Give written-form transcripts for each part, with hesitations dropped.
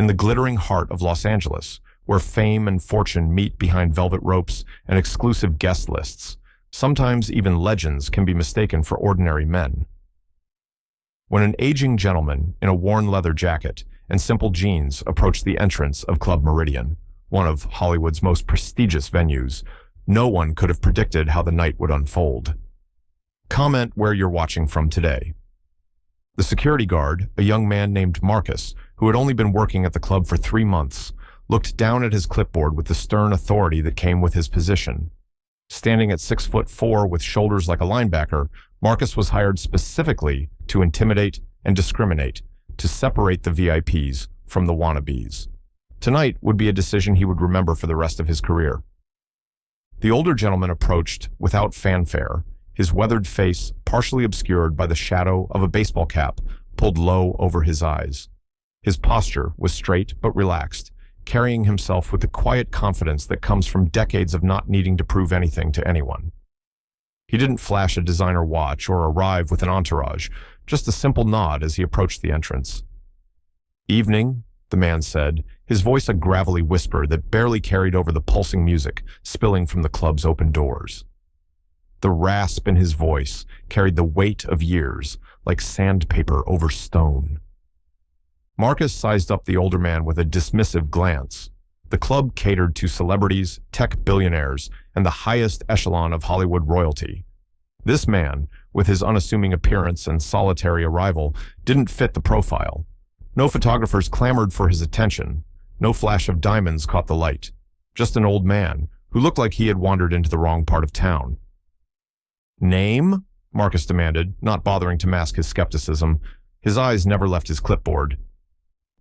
in the glittering heart of Los Angeles, where fame and fortune meet behind velvet ropes and exclusive guest lists. Sometimes even legends can be mistaken for ordinary men. When an aging gentleman in a worn leather jacket and simple jeans approached the entrance of Club Meridian, one of Hollywood's most prestigious venues, no one could have predicted how the night would unfold. Comment where you're watching from today. The security guard, a young man named Marcus, who had only been working at the club for 3 months, looked down at his clipboard with the stern authority that came with his position. Standing at 6'4" with shoulders like a linebacker, Marcus was hired specifically to intimidate and discriminate, to separate the VIPs from the wannabes. Tonight would be a decision he would remember for the rest of his career. The older gentleman approached without fanfare, his weathered face partially obscured by the shadow of a baseball cap pulled low over his eyes. His posture was straight but relaxed, carrying himself with the quiet confidence that comes from decades of not needing to prove anything to anyone. He didn't flash a designer watch or arrive with an entourage, just a simple nod as he approached the entrance. "Evening," the man said, his voice a gravelly whisper that barely carried over the pulsing music spilling from the club's open doors. The rasp in his voice carried the weight of years, like sandpaper over stone. Marcus sized up the older man with a dismissive glance. The club catered to celebrities, tech billionaires, and the highest echelon of Hollywood royalty. This man, with his unassuming appearance and solitary arrival, didn't fit the profile. No photographers clamored for his attention. No flash of diamonds caught the light. Just an old man who looked like he had wandered into the wrong part of town. "Name?" Marcus demanded, not bothering to mask his skepticism. His eyes never left his clipboard.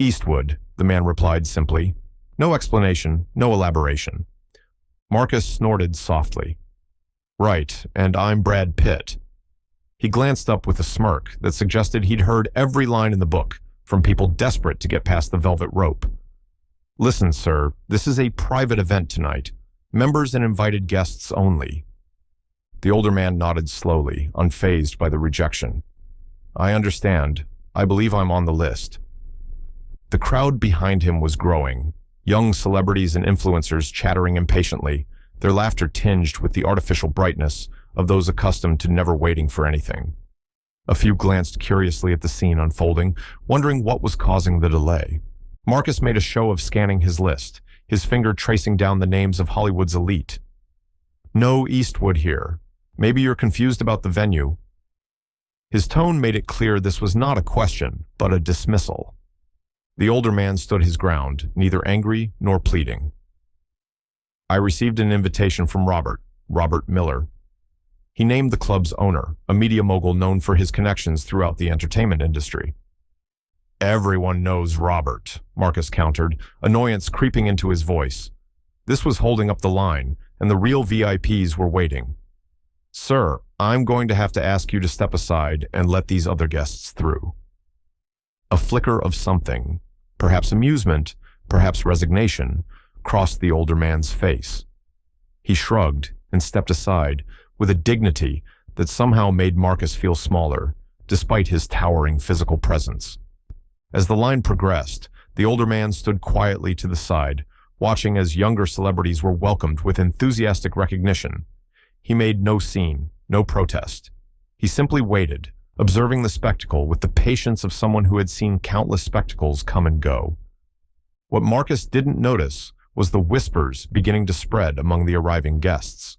"Eastwood," the man replied simply. No explanation, no elaboration. Marcus snorted softly. "Right, and I'm Brad Pitt." He glanced up with a smirk that suggested he'd heard every line in the book, from people desperate to get past the velvet rope. "Listen, sir, this is a private event tonight. Members and invited guests only." The older man nodded slowly, unfazed by the rejection. "I understand. I believe I'm on the list." The crowd behind him was growing, young celebrities and influencers chattering impatiently, their laughter tinged with the artificial brightness of those accustomed to never waiting for anything. A few glanced curiously at the scene unfolding, wondering what was causing the delay. Marcus made a show of scanning his list, his finger tracing down the names of Hollywood's elite. "No Eastwood here. Maybe you're confused about the venue." His tone made it clear this was not a question, but a dismissal. The older man stood his ground, neither angry nor pleading. "I received an invitation from Robert Miller." He named the club's owner, a media mogul known for his connections throughout the entertainment industry. "Everyone knows Robert," Marcus countered, annoyance creeping into his voice. This was holding up the line, and the real VIPs were waiting. "Sir, I'm going to have to ask you to step aside and let these other guests through." A flicker of something, perhaps amusement, perhaps resignation, crossed the older man's face. He shrugged and stepped aside with a dignity that somehow made Marcus feel smaller, despite his towering physical presence. As the line progressed, the older man stood quietly to the side, watching as younger celebrities were welcomed with enthusiastic recognition. He made no scene, no protest. He simply waited, observing the spectacle with the patience of someone who had seen countless spectacles come and go. What Marcus didn't notice was the whispers beginning to spread among the arriving guests.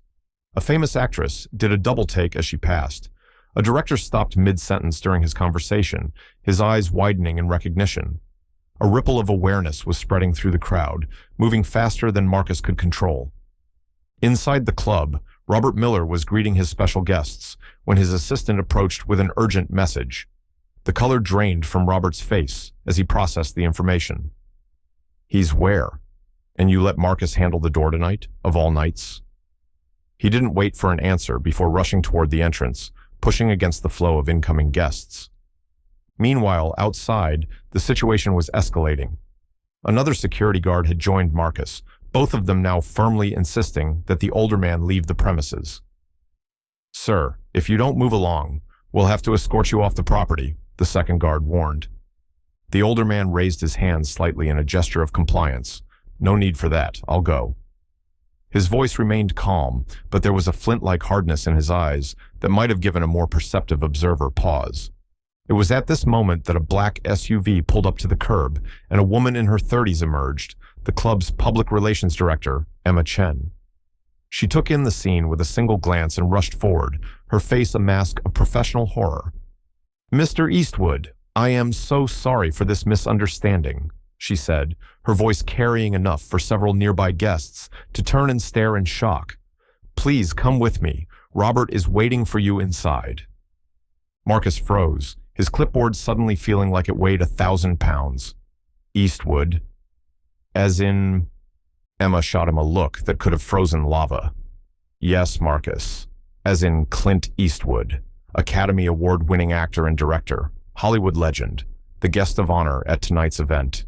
A famous actress did a double take as she passed. A director stopped mid-sentence during his conversation, his eyes widening in recognition. A ripple of awareness was spreading through the crowd, moving faster than Marcus could control. Inside the club, Robert Miller was greeting his special guests when his assistant approached with an urgent message. The color drained from Robert's face as he processed the information. "He's where? And you let Marcus handle the door tonight, of all nights?" He didn't wait for an answer before rushing toward the entrance, pushing against the flow of incoming guests. Meanwhile, outside, the situation was escalating. Another security guard had joined Marcus, both of them now firmly insisting that the older man leave the premises. "Sir, if you don't move along, we'll have to escort you off the property," the second guard warned. The older man raised his hand slightly in a gesture of compliance. "No need for that. I'll go." His voice remained calm, but there was a flint-like hardness in his eyes that might have given a more perceptive observer pause. It was at this moment that a black SUV pulled up to the curb, and a woman in her 30s emerged, the club's public relations director, Emma Chen. She took in the scene with a single glance and rushed forward, her face a mask of professional horror. "Mr. Eastwood, I am so sorry for this misunderstanding," she said, her voice carrying enough for several nearby guests to turn and stare in shock. "Please come with me. Robert is waiting for you inside." Marcus froze, his clipboard suddenly feeling like it weighed 1,000 pounds. "Eastwood? As in—" Emma shot him a look that could have frozen lava. "Yes, Marcus. As in Clint Eastwood, Academy Award-winning actor and director, Hollywood legend, the guest of honor at tonight's event."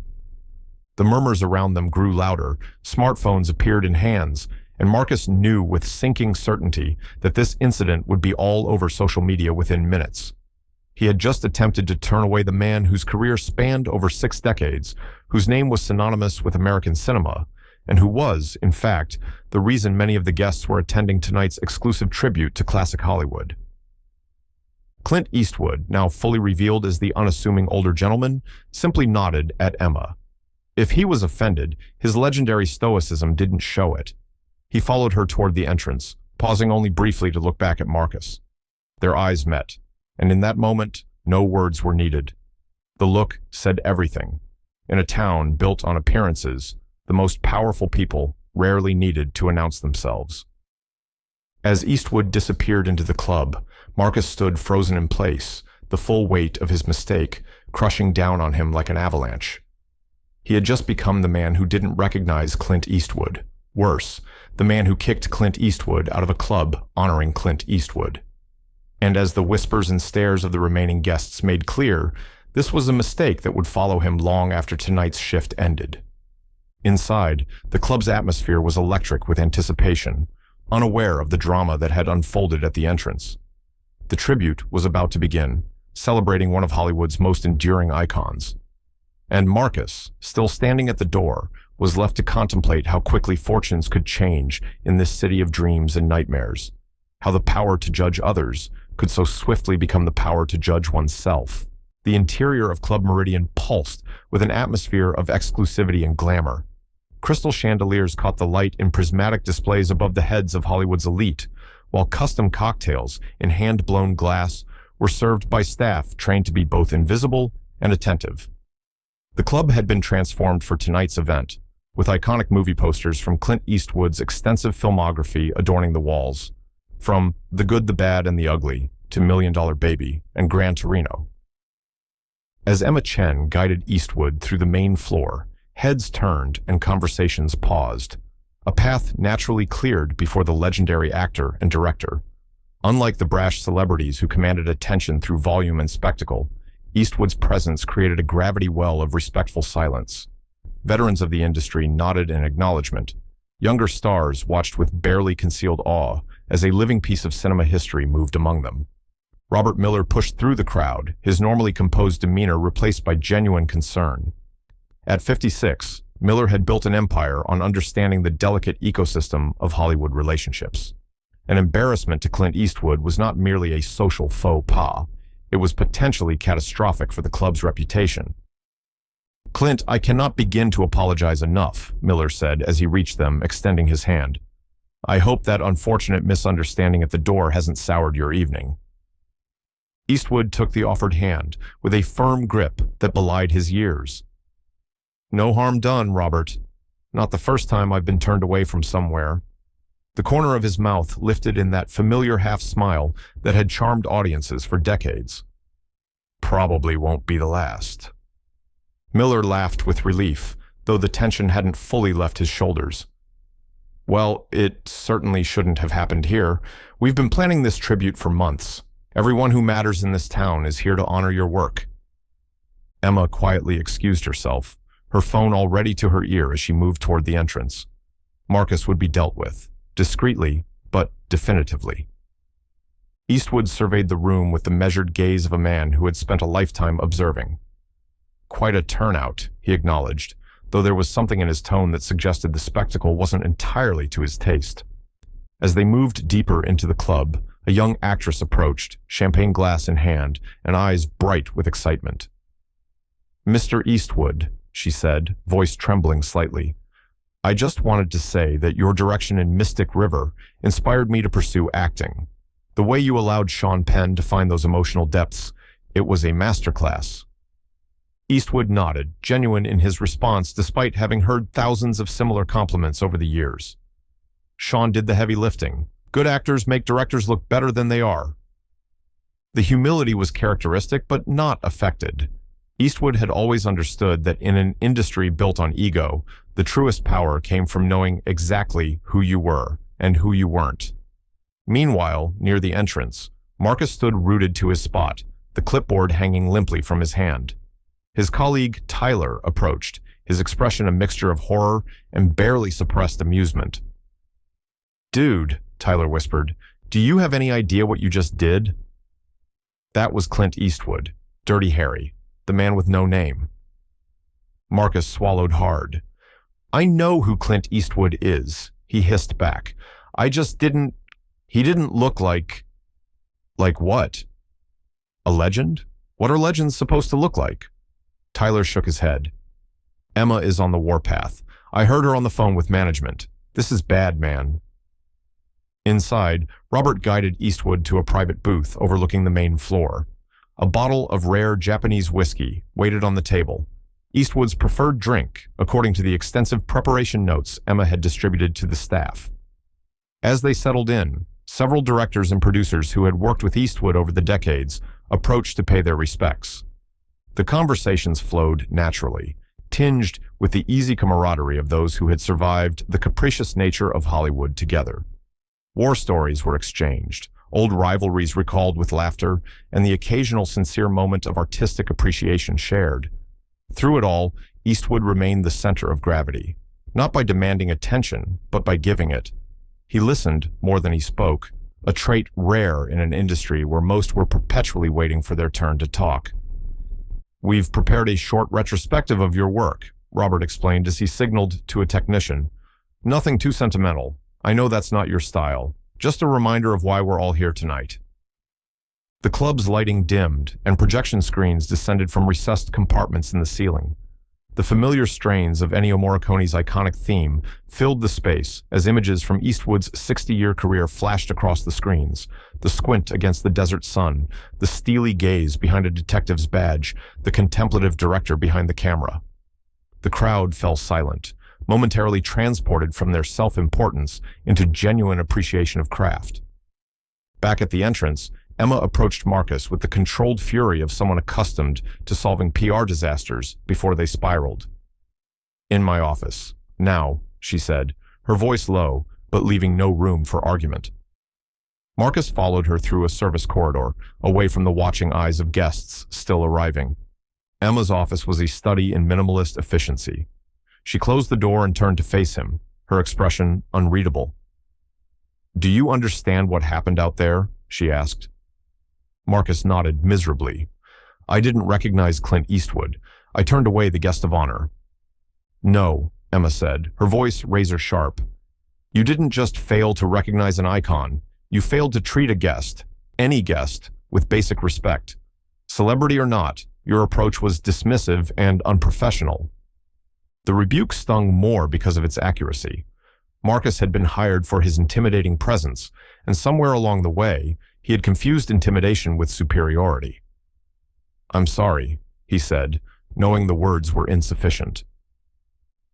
The murmurs around them grew louder, smartphones appeared in hands, and Marcus knew with sinking certainty that this incident would be all over social media within minutes. He had just attempted to turn away the man whose career spanned over 6 decades, whose name was synonymous with American cinema, and who was, in fact, the reason many of the guests were attending tonight's exclusive tribute to classic Hollywood. Clint Eastwood, now fully revealed as the unassuming older gentleman, simply nodded at Emma. If he was offended, his legendary stoicism didn't show it. He followed her toward the entrance, pausing only briefly to look back at Marcus. Their eyes met, and in that moment, no words were needed. The look said everything. In a town built on appearances, the most powerful people rarely needed to announce themselves. As Eastwood disappeared into the club, Marcus stood frozen in place, the full weight of his mistake crushing down on him like an avalanche. He had just become the man who didn't recognize Clint Eastwood. Worse, the man who kicked Clint Eastwood out of a club honoring Clint Eastwood. And as the whispers and stares of the remaining guests made clear, this was a mistake that would follow him long after tonight's shift ended. Inside, the club's atmosphere was electric with anticipation, unaware of the drama that had unfolded at the entrance. The tribute was about to begin, celebrating one of Hollywood's most enduring icons. And Marcus, still standing at the door, was left to contemplate how quickly fortunes could change in this city of dreams and nightmares, how the power to judge others could so swiftly become the power to judge oneself. The interior of Club Meridian pulsed with an atmosphere of exclusivity and glamour. Crystal chandeliers caught the light in prismatic displays above the heads of Hollywood's elite, while custom cocktails in hand-blown glass were served by staff trained to be both invisible and attentive. The club had been transformed for tonight's event, with iconic movie posters from Clint Eastwood's extensive filmography adorning the walls, from The Good, the Bad, and the Ugly to $1 Million Baby and Gran Torino. As Emma Chen guided Eastwood through the main floor, heads turned and conversations paused, a path naturally cleared before the legendary actor and director. Unlike the brash celebrities who commanded attention through volume and spectacle, Eastwood's presence created a gravity well of respectful silence. Veterans of the industry nodded in acknowledgement. Younger stars watched with barely concealed awe as a living piece of cinema history moved among them. Robert Miller pushed through the crowd, his normally composed demeanor replaced by genuine concern. At 56, Miller had built an empire on understanding the delicate ecosystem of Hollywood relationships. An embarrassment to Clint Eastwood was not merely a social faux pas. It was potentially catastrophic for the club's reputation. "Clint, I cannot begin to apologize enough," Miller said as he reached them, extending his hand. "I hope that unfortunate misunderstanding at the door hasn't soured your evening." Eastwood took the offered hand with a firm grip that belied his years. "No harm done, Robert. Not the first time I've been turned away from somewhere." The corner of his mouth lifted in that familiar half-smile that had charmed audiences for decades. "Probably won't be the last." Miller laughed with relief, though the tension hadn't fully left his shoulders. "Well, it certainly shouldn't have happened here. We've been planning this tribute for months. Everyone who matters in this town is here to honor your work." Emma quietly excused herself, her phone already to her ear as she moved toward the entrance. Marcus would be dealt with, discreetly, but definitively. Eastwood surveyed the room with the measured gaze of a man who had spent a lifetime observing. Quite a turnout, he acknowledged, though there was something in his tone that suggested the spectacle wasn't entirely to his taste. As they moved deeper into the club, a young actress approached, champagne glass in hand, and eyes bright with excitement. "Mr. Eastwood," she said, voice trembling slightly, "I just wanted to say that your direction in Mystic River inspired me to pursue acting. The way you allowed Sean Penn to find those emotional depths, it was a masterclass." Eastwood nodded, genuine in his response despite having heard thousands of similar compliments over the years. Sean did the heavy lifting. Good actors make directors look better than they are. The humility was characteristic, but not affected. Eastwood had always understood that in an industry built on ego, the truest power came from knowing exactly who you were and who you weren't. Meanwhile, near the entrance, Marcus stood rooted to his spot, the clipboard hanging limply from his hand. His colleague, Tyler, approached, his expression a mixture of horror and barely suppressed amusement. "Dude," Tyler whispered, "do you have any idea what you just did?" That was Clint Eastwood, Dirty Harry, the man with no name. Marcus swallowed hard. "I know who Clint Eastwood is," he hissed back. He didn't look like... Like what? A legend? What are legends supposed to look like?" Tyler shook his head. "Emma is on the warpath. I heard her on the phone with management. This is bad, man." Inside, Robert guided Eastwood to a private booth overlooking the main floor. A bottle of rare Japanese whiskey waited on the table, Eastwood's preferred drink, according to the extensive preparation notes Emma had distributed to the staff. As they settled in, several directors and producers who had worked with Eastwood over the decades approached to pay their respects. The conversations flowed naturally, tinged with the easy camaraderie of those who had survived the capricious nature of Hollywood together. War stories were exchanged, old rivalries recalled with laughter, and the occasional sincere moment of artistic appreciation shared. Through it all, Eastwood remained the center of gravity, not by demanding attention, but by giving it. He listened more than he spoke, a trait rare in an industry where most were perpetually waiting for their turn to talk. "We've prepared a short retrospective of your work," Robert explained as he signaled to a technician. "Nothing too sentimental. I know that's not your style. Just a reminder of why we're all here tonight." The club's lighting dimmed, and projection screens descended from recessed compartments in the ceiling. The familiar strains of Ennio Morricone's iconic theme filled the space as images from Eastwood's 60-year career flashed across the screens, the squint against the desert sun, the steely gaze behind a detective's badge, the contemplative director behind the camera. The crowd fell silent, momentarily transported from their self-importance into genuine appreciation of craft. Back at the entrance, Emma approached Marcus with the controlled fury of someone accustomed to solving PR disasters before they spiraled. "In my office. Now," she said, her voice low, but leaving no room for argument. Marcus followed her through a service corridor, away from the watching eyes of guests still arriving. Emma's office was a study in minimalist efficiency. She closed the door and turned to face him, her expression unreadable. "Do you understand what happened out there?" she asked. Marcus nodded miserably. "I didn't recognize Clint Eastwood. I turned away the guest of honor." "No," Emma said, her voice razor-sharp. "You didn't just fail to recognize an icon. You failed to treat a guest, any guest, with basic respect. Celebrity or not, your approach was dismissive and unprofessional." The rebuke stung more because of its accuracy. Marcus had been hired for his intimidating presence, and somewhere along the way, he had confused intimidation with superiority. "I'm sorry," he said, knowing the words were insufficient.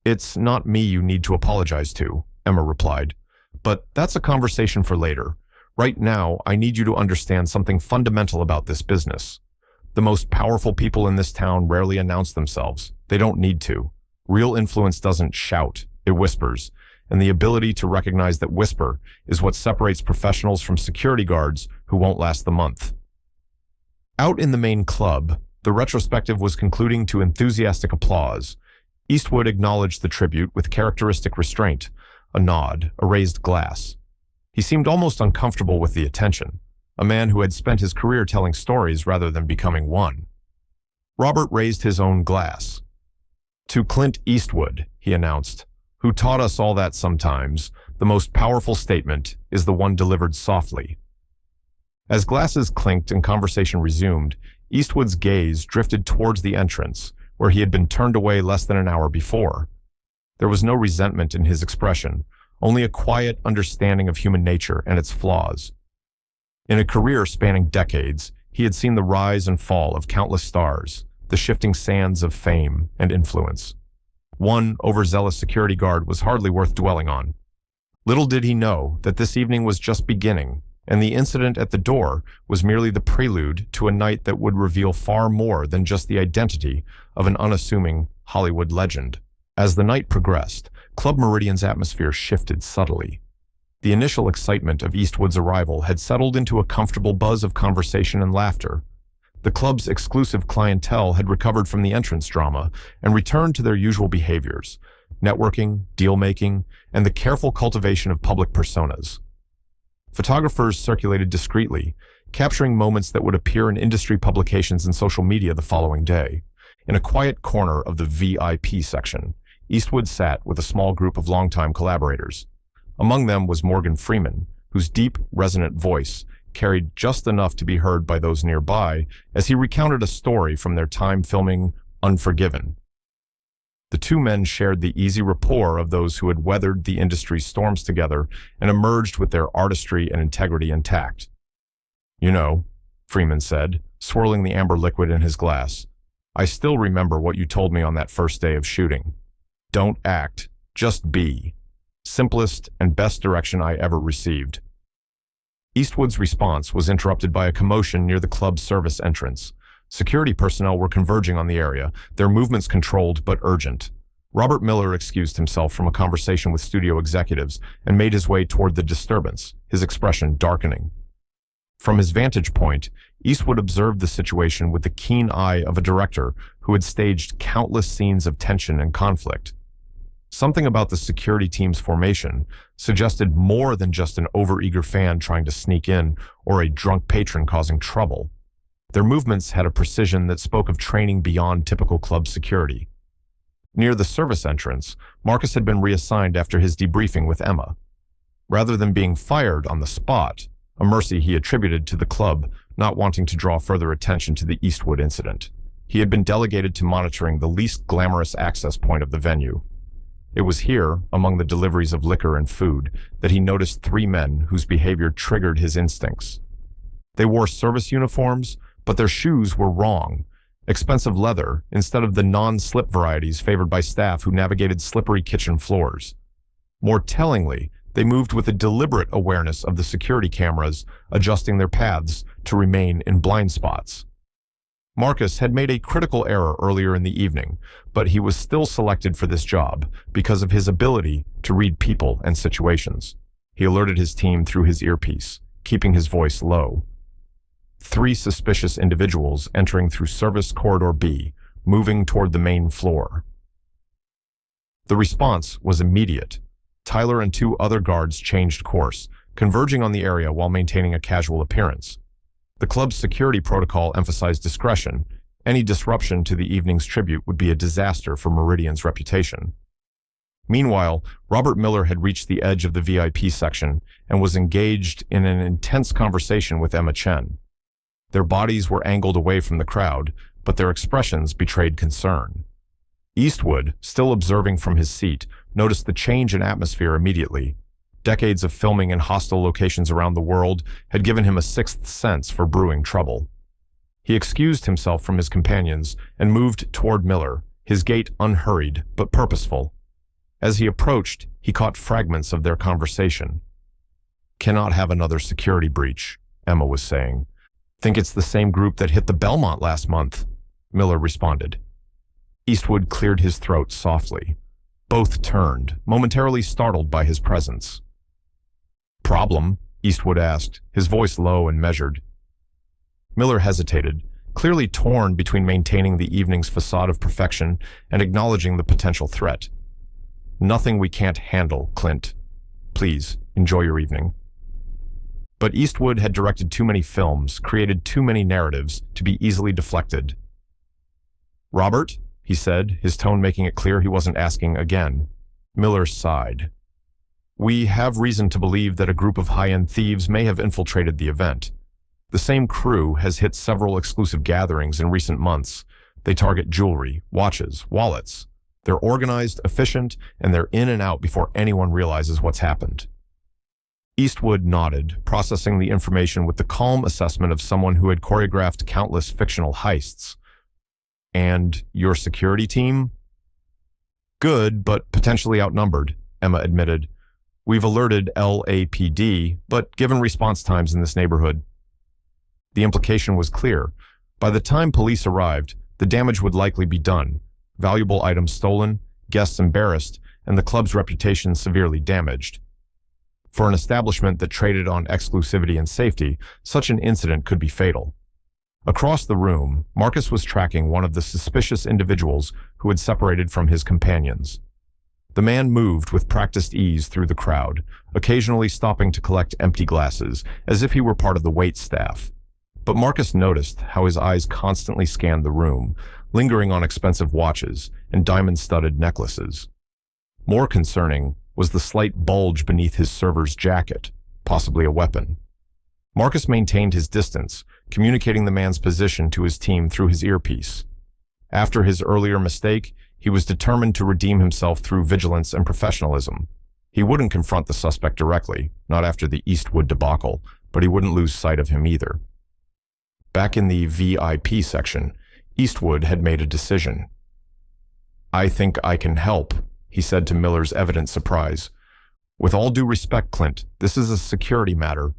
"It's not me you need to apologize to," Emma replied. "But that's a conversation for later. Right now, I need you to understand something fundamental about this business. The most powerful people in this town rarely announce themselves. They don't need to. Real influence doesn't shout, it whispers. And the ability to recognize that whisper is what separates professionals from security guards who won't last the month." Out in the main club, the retrospective was concluding to enthusiastic applause. Eastwood acknowledged the tribute with characteristic restraint, a nod, a raised glass. He seemed almost uncomfortable with the attention, a man who had spent his career telling stories rather than becoming one. Robert raised his own glass. "To Clint Eastwood," he announced, "who taught us all that sometimes the most powerful statement is the one delivered softly." As glasses clinked and conversation resumed, Eastwood's gaze drifted towards the entrance, where he had been turned away less than an hour before. There was no resentment in his expression, only a quiet understanding of human nature and its flaws. In a career spanning decades, he had seen the rise and fall of countless stars, the shifting sands of fame and influence. One overzealous security guard was hardly worth dwelling on. Little did he know that this evening was just beginning, and the incident at the door was merely the prelude to a night that would reveal far more than just the identity of an unassuming Hollywood legend. As the night progressed, Club Meridian's atmosphere shifted subtly. The initial excitement of Eastwood's arrival had settled into a comfortable buzz of conversation and laughter. The club's exclusive clientele had recovered from the entrance drama and returned to their usual behaviors: networking, deal-making, and the careful cultivation of public personas. Photographers circulated discreetly, capturing moments that would appear in industry publications and social media the following day. In a quiet corner of the VIP section, Eastwood sat with a small group of longtime collaborators. Among them was Morgan Freeman, whose deep, resonant voice carried just enough to be heard by those nearby as he recounted a story from their time filming Unforgiven. The two men shared the easy rapport of those who had weathered the industry's storms together and emerged with their artistry and integrity intact. "You know," Freeman said, swirling the amber liquid in his glass, "I still remember what you told me on that first day of shooting. Don't act, just be. Simplest and best direction I ever received." Eastwood's response was interrupted by a commotion near the club's service entrance. Security personnel were converging on the area, their movements controlled but urgent. Robert Miller excused himself from a conversation with studio executives and made his way toward the disturbance, his expression darkening. From his vantage point, Eastwood observed the situation with the keen eye of a director who had staged countless scenes of tension and conflict. Something about the security team's formation suggested more than just an overeager fan trying to sneak in or a drunk patron causing trouble. Their movements had a precision that spoke of training beyond typical club security. Near the service entrance, Marcus had been reassigned after his debriefing with Emma. Rather than being fired on the spot, a mercy he attributed to the club not wanting to draw further attention to the Eastwood incident, he had been delegated to monitoring the least glamorous access point of the venue. It was here, among the deliveries of liquor and food, that he noticed three men whose behavior triggered his instincts. They wore service uniforms, but their shoes were wrong: expensive leather instead of the non-slip varieties favored by staff who navigated slippery kitchen floors. More tellingly, they moved with a deliberate awareness of the security cameras, adjusting their paths to remain in blind spots. Marcus had made a critical error earlier in the evening, but he was still selected for this job because of his ability to read people and situations. He alerted his team through his earpiece, keeping his voice low. Three suspicious individuals entering through Service Corridor B, moving toward the main floor. The response was immediate. Tyler and two other guards changed course, converging on the area while maintaining a casual appearance. The club's security protocol emphasized discretion. Any disruption to the evening's tribute would be a disaster for Meridian's reputation. Meanwhile, Robert Miller had reached the edge of the VIP section and was engaged in an intense conversation with Emma Chen. Their bodies were angled away from the crowd, but their expressions betrayed concern. Eastwood, still observing from his seat, noticed the change in atmosphere immediately. Decades of filming in hostile locations around the world had given him a sixth sense for brewing trouble. He excused himself from his companions and moved toward Miller, his gait unhurried but purposeful. As he approached, he caught fragments of their conversation. "Cannot have another security breach," Emma was saying. "Think it's the same group that hit the Belmont last month," Miller responded. Eastwood cleared his throat softly. Both turned, momentarily startled by his presence. "Problem?" Eastwood asked, his voice low and measured. Miller hesitated, clearly torn between maintaining the evening's facade of perfection and acknowledging the potential threat. "Nothing we can't handle, Clint. Please, enjoy your evening." But Eastwood had directed too many films, created too many narratives, to be easily deflected. Robert, he said, his tone making it clear he wasn't asking again. Miller sighed. We have reason to believe that a group of high-end thieves may have infiltrated the event. The same crew has hit several exclusive gatherings in recent months. They target jewelry, watches, wallets. They're organized, efficient, and they're in and out before anyone realizes what's happened. Eastwood nodded, processing the information with the calm assessment of someone who had choreographed countless fictional heists. And your security team? Good, but potentially outnumbered, Emma admitted. We've alerted LAPD, but given response times in this neighborhood. The implication was clear. By the time police arrived, the damage would likely be done. Valuable items stolen, guests embarrassed, and the club's reputation severely damaged. For an establishment that traded on exclusivity and safety, such an incident could be fatal. Across the room, Marcus was tracking one of the suspicious individuals who had separated from his companions. The man moved with practiced ease through the crowd, occasionally stopping to collect empty glasses, as if he were part of the wait staff. But Marcus noticed how his eyes constantly scanned the room, lingering on expensive watches and diamond-studded necklaces. More concerning was the slight bulge beneath his server's jacket, possibly a weapon. Marcus maintained his distance, communicating the man's position to his team through his earpiece. After his earlier mistake, he was determined to redeem himself through vigilance and professionalism. He wouldn't confront the suspect directly, not after the Eastwood debacle, but he wouldn't lose sight of him either. Back in the VIP section, Eastwood had made a decision. I think I can help, he said to Miller's evident surprise. With all due respect, Clint, this is a security matter.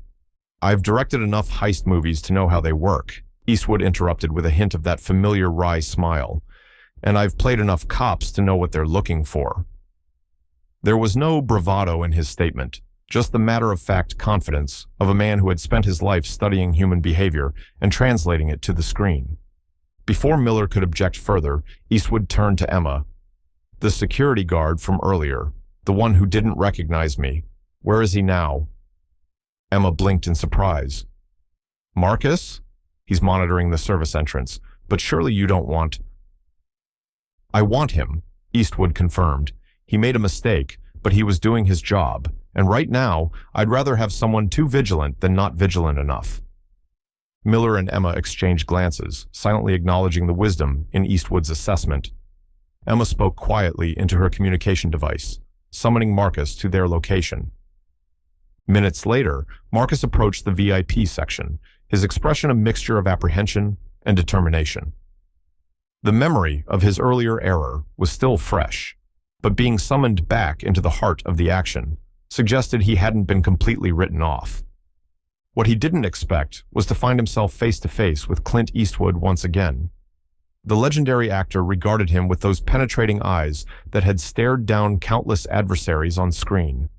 I've directed enough heist movies to know how they work, Eastwood interrupted with a hint of that familiar wry smile. And I've played enough cops to know what they're looking for. There was no bravado in his statement, just the matter-of-fact confidence of a man who had spent his life studying human behavior and translating it to the screen. Before Miller could object further, Eastwood turned to Emma. The security guard from earlier, the one who didn't recognize me, where is he now? Emma blinked in surprise. Marcus? He's monitoring the service entrance, but surely you don't want... I want him, Eastwood confirmed. He made a mistake, but he was doing his job, and right now, I'd rather have someone too vigilant than not vigilant enough. Miller and Emma exchanged glances, silently acknowledging the wisdom in Eastwood's assessment. Emma spoke quietly into her communication device, summoning Marcus to their location. Minutes later, Marcus approached the VIP section, his expression a mixture of apprehension and determination. The memory of his earlier error was still fresh, but being summoned back into the heart of the action suggested he hadn't been completely written off. What he didn't expect was to find himself face-to-face with Clint Eastwood once again. The legendary actor regarded him with those penetrating eyes that had stared down countless adversaries on screen.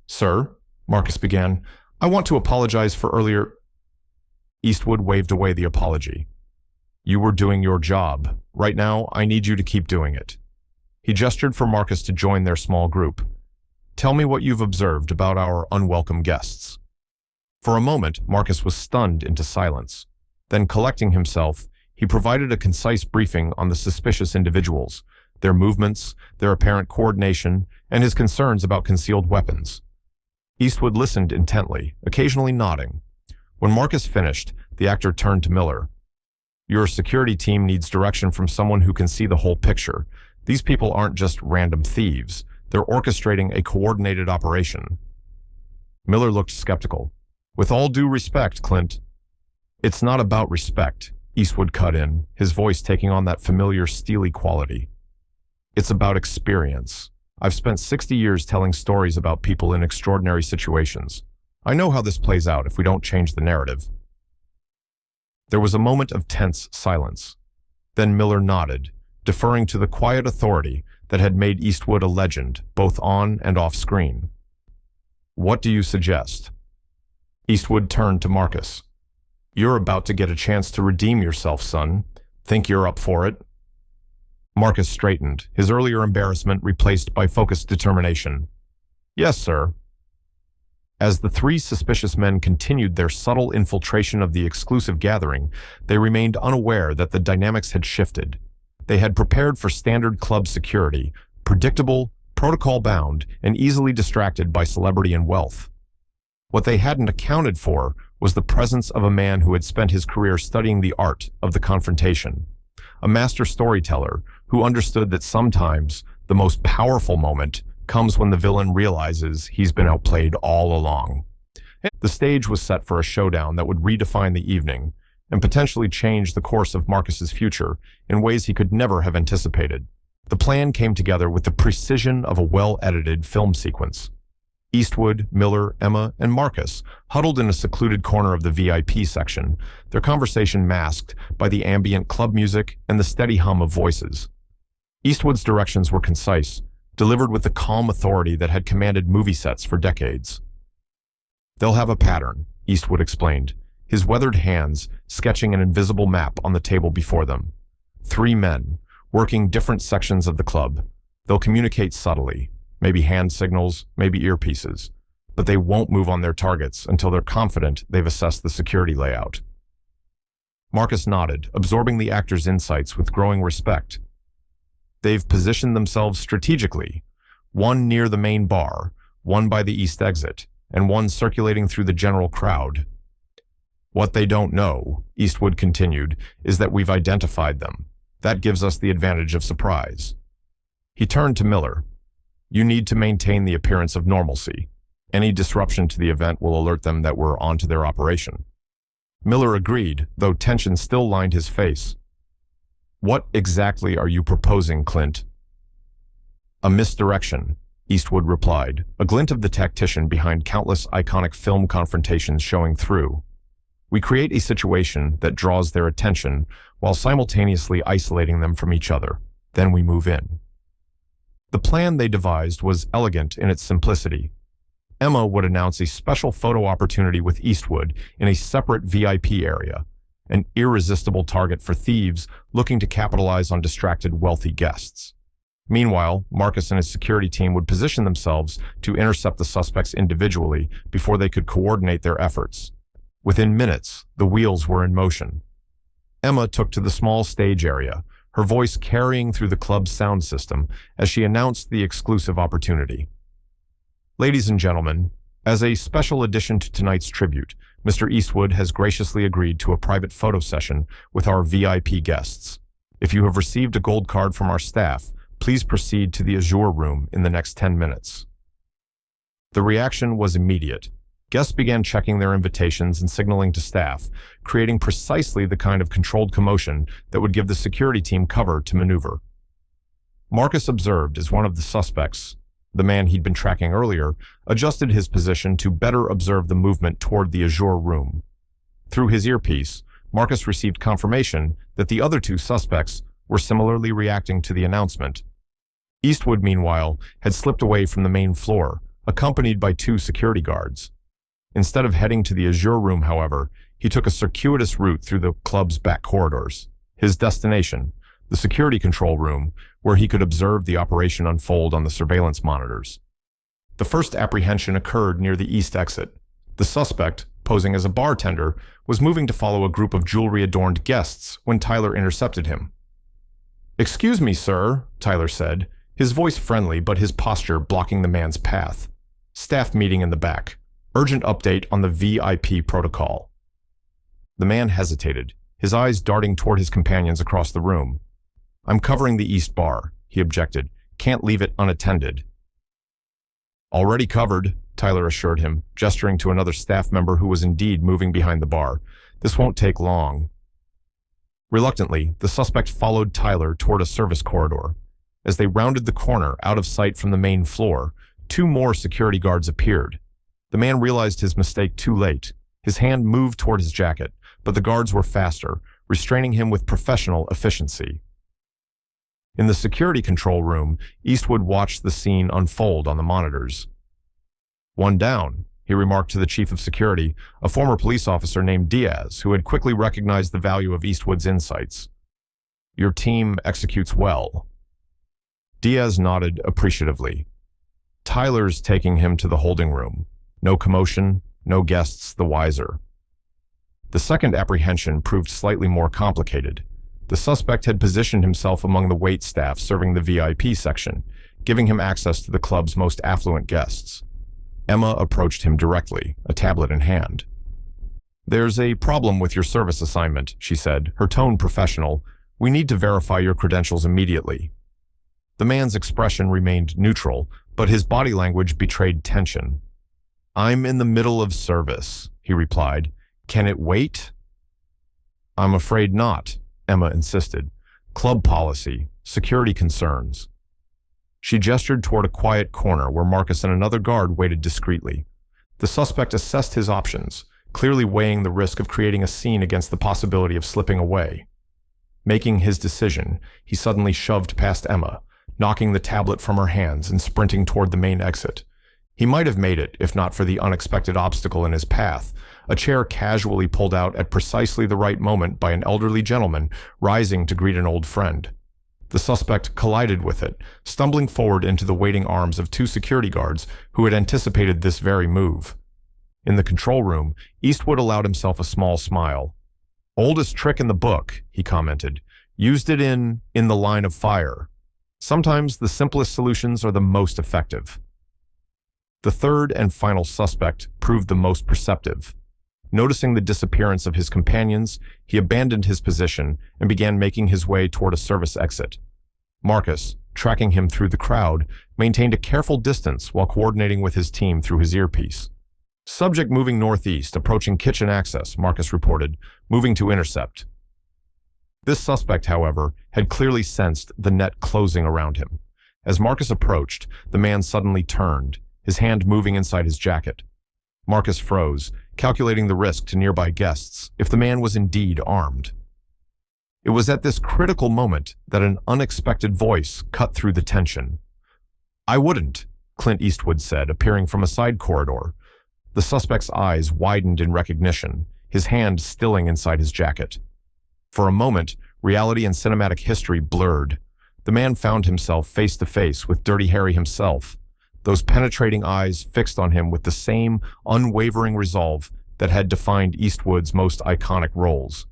Sir, Marcus began, I want to apologize for earlier... Eastwood waved away the apology. You were doing your job. Right now, I need you to keep doing it. He gestured for Marcus to join their small group. Tell me what you've observed about our unwelcome guests. For a moment, Marcus was stunned into silence. Then, collecting himself, he provided a concise briefing on the suspicious individuals, their movements, their apparent coordination, and his concerns about concealed weapons. Eastwood listened intently, occasionally nodding. When Marcus finished, the actor turned to Miller. Your security team needs direction from someone who can see the whole picture. These people aren't just random thieves. They're orchestrating a coordinated operation. Miller looked skeptical. With all due respect, Clint. It's not about respect, Eastwood cut in, his voice taking on that familiar steely quality. It's about experience. I've spent 60 years telling stories about people in extraordinary situations. I know how this plays out if we don't change the narrative. There was a moment of tense silence. Then Miller nodded, deferring to the quiet authority that had made Eastwood a legend, both on and off screen. What do you suggest? Eastwood turned to Marcus. You're about to get a chance to redeem yourself, son. Think you're up for it? Marcus straightened, his earlier embarrassment replaced by focused determination. Yes, sir. As the three suspicious men continued their subtle infiltration of the exclusive gathering, they remained unaware that the dynamics had shifted. They had prepared for standard club security, predictable, protocol-bound, and easily distracted by celebrity and wealth. What they hadn't accounted for was the presence of a man who had spent his career studying the art of the confrontation, a master storyteller who understood that sometimes the most powerful moment comes when the villain realizes he's been outplayed all along. The stage was set for a showdown that would redefine the evening and potentially change the course of Marcus's future in ways he could never have anticipated. The plan came together with the precision of a well-edited film sequence. Eastwood, Miller, Emma, and Marcus huddled in a secluded corner of the VIP section, their conversation masked by the ambient club music and the steady hum of voices. Eastwood's directions were concise, delivered with the calm authority that had commanded movie sets for decades. "They'll have a pattern," Eastwood explained, his weathered hands sketching an invisible map on the table before them. "Three men, working different sections of the club. They'll communicate subtly, maybe hand signals, maybe earpieces, but they won't move on their targets until they're confident they've assessed the security layout." Marcus nodded, absorbing the actor's insights with growing respect. "They've positioned themselves strategically, one near the main bar, one by the east exit, and one circulating through the general crowd. What they don't know," Eastwood continued, "is that we've identified them. That gives us the advantage of surprise." He turned to Miller. "You need to maintain the appearance of normalcy. Any disruption to the event will alert them that we're onto their operation." Miller agreed, though tension still lined his face. "What exactly are you proposing, Clint?" "A misdirection," Eastwood replied, a glint of the tactician behind countless iconic film confrontations showing through. "We create a situation that draws their attention while simultaneously isolating them from each other. Then we move in." The plan they devised was elegant in its simplicity. Emma would announce a special photo opportunity with Eastwood in a separate VIP area, an irresistible target for thieves looking to capitalize on distracted wealthy guests. Meanwhile, Marcus and his security team would position themselves to intercept the suspects individually before they could coordinate their efforts. Within minutes, the wheels were in motion. Emma took to the small stage area, her voice carrying through the club's sound system as she announced the exclusive opportunity. "Ladies and gentlemen, as a special addition to tonight's tribute, Mr. Eastwood has graciously agreed to a private photo session with our VIP guests. If you have received a gold card from our staff, please proceed to the Azure room in the next 10 minutes. The reaction was immediate. Guests began checking their invitations and signaling to staff, creating precisely the kind of controlled commotion that would give the security team cover to maneuver. Marcus observed as one of the suspects, the man he'd been tracking earlier, adjusted his position to better observe the movement toward the Azure room. Through his earpiece, Marcus received confirmation that the other two suspects were similarly reacting to the announcement. Eastwood, meanwhile, had slipped away from the main floor, accompanied by two security guards. Instead of heading to the Azure room, however, he took a circuitous route through the club's back corridors. His destination, the security control room, where he could observe the operation unfold on the surveillance monitors. The first apprehension occurred near the east exit. The suspect, posing as a bartender, was moving to follow a group of jewelry-adorned guests when Tyler intercepted him. "Excuse me, sir," Tyler said, his voice friendly but his posture blocking the man's path. "Staff meeting in the back. Urgent update on the VIP protocol." The man hesitated, his eyes darting toward his companions across the room. "I'm covering the east bar," he objected. "Can't leave it unattended." "Already covered," Tyler assured him, gesturing to another staff member who was indeed moving behind the bar. "This won't take long." Reluctantly, the suspect followed Tyler toward a service corridor. As they rounded the corner out of sight from the main floor, two more security guards appeared. The man realized his mistake too late. His hand moved toward his jacket, but the guards were faster, restraining him with professional efficiency. In the security control room, Eastwood watched the scene unfold on the monitors. "One down," he remarked to the chief of security, a former police officer named Diaz, who had quickly recognized the value of Eastwood's insights. "Your team executes well." Diaz nodded appreciatively. "Tyler's taking him to the holding room. No commotion, no guests the wiser. The second apprehension proved slightly more complicated. The suspect had positioned himself among the wait staff serving the VIP section, giving him access to the club's most affluent guests. Emma approached him directly, a tablet in hand. "There's a problem with your service assignment," she said, her tone professional. "We need to verify your credentials immediately." The man's expression remained neutral, but his body language betrayed tension. "I'm in the middle of service," he replied. "Can it wait?" "I'm afraid not," Emma insisted. "Club policy, security concerns." She gestured toward a quiet corner where Marcus and another guard waited discreetly. The suspect assessed his options, clearly weighing the risk of creating a scene against the possibility of slipping away. Making his decision, he suddenly shoved past Emma, knocking the tablet from her hands and sprinting toward the main exit. He might have made it if not for the unexpected obstacle in his path, a chair casually pulled out at precisely the right moment by an elderly gentleman rising to greet an old friend. The suspect collided with it, stumbling forward into the waiting arms of two security guards who had anticipated this very move. In the control room, Eastwood allowed himself a small smile. "Oldest trick in the book," he commented. "Used it in the line of fire. Sometimes the simplest solutions are the most effective." The third and final suspect proved the most perceptive. Noticing the disappearance of his companions, he abandoned his position and began making his way toward a service exit. Marcus, tracking him through the crowd, maintained a careful distance while coordinating with his team through his earpiece. "Subject moving northeast, approaching kitchen access," Marcus reported, moving to intercept. This suspect, however, had clearly sensed the net closing around him. As Marcus approached, the man suddenly turned, his hand moving inside his jacket. Marcus froze, calculating the risk to nearby guests if the man was indeed armed. It was at this critical moment that an unexpected voice cut through the tension. "I wouldn't," Clint Eastwood said, appearing from a side corridor. The suspect's eyes widened in recognition, his hand stilling inside his jacket. For a moment, reality and cinematic history blurred. The man found himself face to face with Dirty Harry himself, those penetrating eyes fixed on him with the same unwavering resolve that had defined Eastwood's most iconic roles.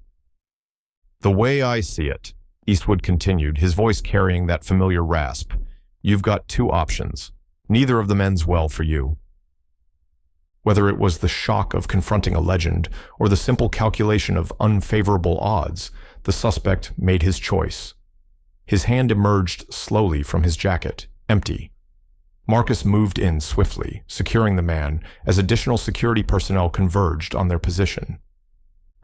"The way I see it," Eastwood continued, his voice carrying that familiar rasp, "you've got two options. Neither of them ends well for you." Whether it was the shock of confronting a legend or the simple calculation of unfavorable odds, the suspect made his choice. His hand emerged slowly from his jacket, empty. Marcus moved in swiftly, securing the man as additional security personnel converged on their position.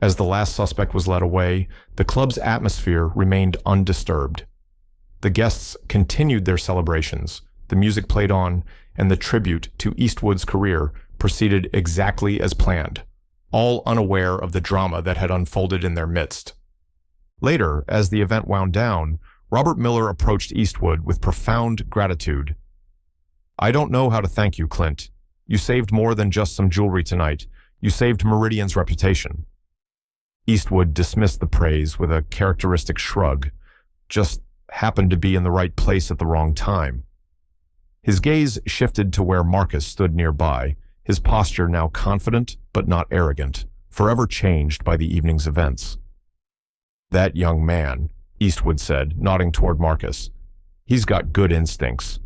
As the last suspect was led away, the club's atmosphere remained undisturbed. The guests continued their celebrations, the music played on, and the tribute to Eastwood's career proceeded exactly as planned, all unaware of the drama that had unfolded in their midst. Later, as the event wound down, Robert Miller approached Eastwood with profound gratitude. "I don't know how to thank you, Clint. You saved more than just some jewelry tonight. You saved Meridian's reputation." Eastwood dismissed the praise with a characteristic shrug. "Just happened to be in the right place at the wrong time." His gaze shifted to where Marcus stood nearby, his posture now confident but not arrogant, forever changed by the evening's events. "That young man," Eastwood said, nodding toward Marcus. "He's got good instincts.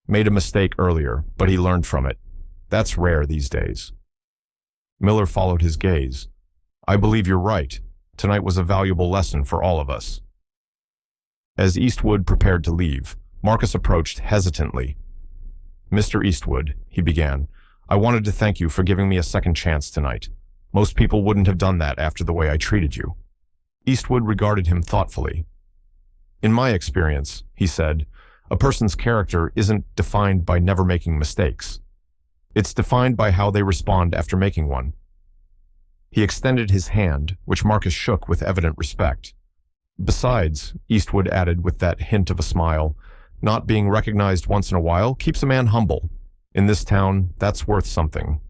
Made a mistake earlier, but he learned from it. That's rare these days." Miller followed his gaze. "I believe you're right. Tonight was a valuable lesson for all of us." As Eastwood prepared to leave, Marcus approached hesitantly. "Mr. Eastwood," he began, "I wanted to thank you for giving me a second chance tonight. Most people wouldn't have done that after the way I treated you." Eastwood regarded him thoughtfully. "In my experience," he said, "a person's character isn't defined by never making mistakes. It's defined by how they respond after making one." He extended his hand, which Marcus shook with evident respect. "Besides," Eastwood added with that hint of a smile, "not being recognized once in a while keeps a man humble. In this town, that's worth something."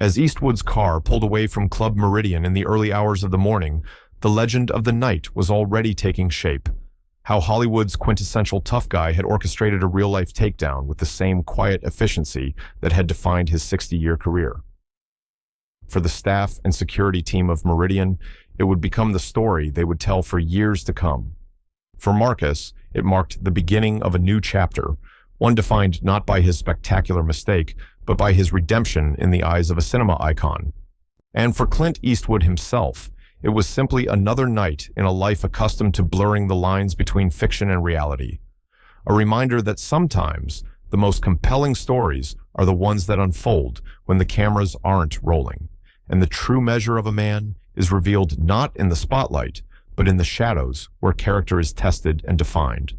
As Eastwood's car pulled away from Club Meridian in the early hours of the morning, the legend of the night was already taking shape. how Hollywood's quintessential tough guy had orchestrated a real-life takedown with the same quiet efficiency that had defined his 60-year career. For the staff and security team of Meridian, it would become the story they would tell for years to come. For Marcus, it marked the beginning of a new chapter, one defined not by his spectacular mistake, but by his redemption in the eyes of a cinema icon. And for Clint Eastwood himself, it was simply another night in a life accustomed to blurring the lines between fiction and reality. A reminder that sometimes the most compelling stories are the ones that unfold when the cameras aren't rolling, and the true measure of a man is revealed not in the spotlight, but in the shadows where character is tested and defined.